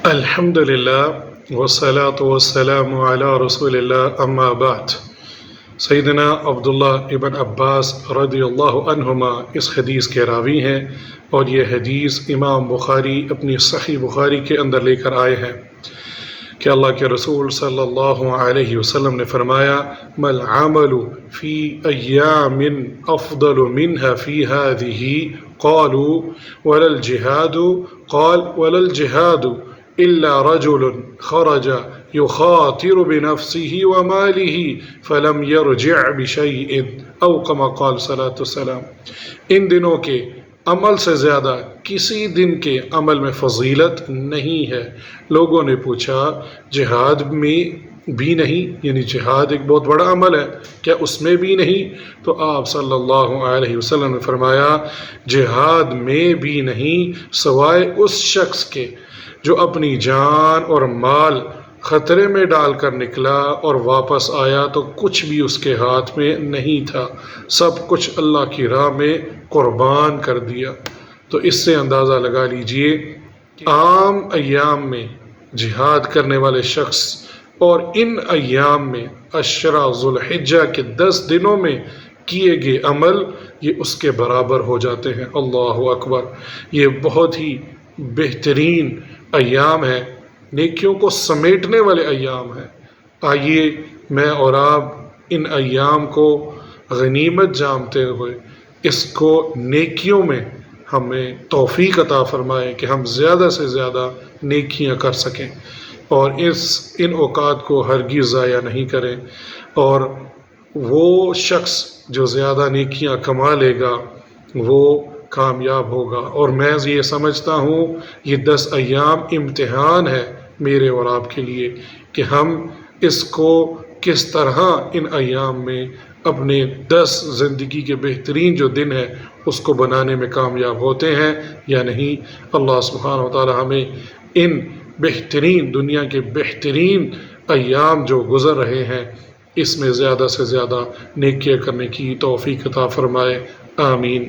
الحمدللہ والصلاة والسلام علی رسول اللہ اما بعد۔ سیدنا عبداللہ ابن عباس رضی اللہ عنہما اس حدیث کے راوی ہیں، اور یہ حدیث امام بخاری اپنی صحیح بخاری کے اندر لے کر آئے ہیں کہ اللہ کے رسول صلی اللہ علیہ وسلم نے فرمایا: مل عمل فی ایام افضل منها فی هذه قالوا ولا الجہاد قال ولا الجہاد إلا رجل خرج يخاطر بنفسه وماله فلم يرجع بشيء أو كما قال صلی اللہ علیہ وسلم۔ ان دنوں کے عمل سے زیادہ کسی دن کے عمل میں فضیلت نہیں ہے۔ لوگوں نے پوچھا جہاد میں بھی نہیں، یعنی جہاد ایک بہت بڑا عمل ہے، کیا اس میں بھی نہیں؟ تو آپ صلی اللہ علیہ وسلم نے فرمایا جہاد میں بھی نہیں سوائے اس شخص کے جو اپنی جان اور مال خطرے میں ڈال کر نکلا اور واپس آیا تو کچھ بھی اس کے ہاتھ میں نہیں تھا، سب کچھ اللہ کی راہ میں قربان کر دیا۔ تو اس سے اندازہ لگا لیجئے عام ایام میں جہاد کرنے والے شخص اور ان ایام میں عشرہ ذو الحجہ کے 10 دنوں میں کیے گئے عمل یہ اس کے برابر ہو جاتے ہیں۔ اللہ اکبر! یہ بہت ہی بہترین ایام ہے، نیکیوں کو سمیٹنے والے ایام ہیں۔ آئیے میں اور آپ ان ایام کو غنیمت جانتے ہوئے اس کو نیکیوں میں ہمیں توفیق عطا فرمائے کہ ہم زیادہ سے زیادہ نیکیاں کر سکیں، اور ان اوقات کو ہرگز ضائع نہیں کریں۔ اور وہ شخص جو زیادہ نیکیاں کما لے گا وہ کامیاب ہوگا۔ اور میں یہ سمجھتا ہوں یہ 10 ایام امتحان ہے میرے اور آپ کے لیے کہ ہم اس کو کس طرح ان ایام میں اپنے 10 زندگی کے بہترین جو دن ہے اس کو بنانے میں کامیاب ہوتے ہیں یا نہیں۔ اللہ سبحانہ و تعالی ہمیں ان بہترین دنیا کے بہترین ایام جو گزر رہے ہیں اس میں زیادہ سے زیادہ نیکیاں کرنے کی توفیق عطا فرمائے۔ آمین۔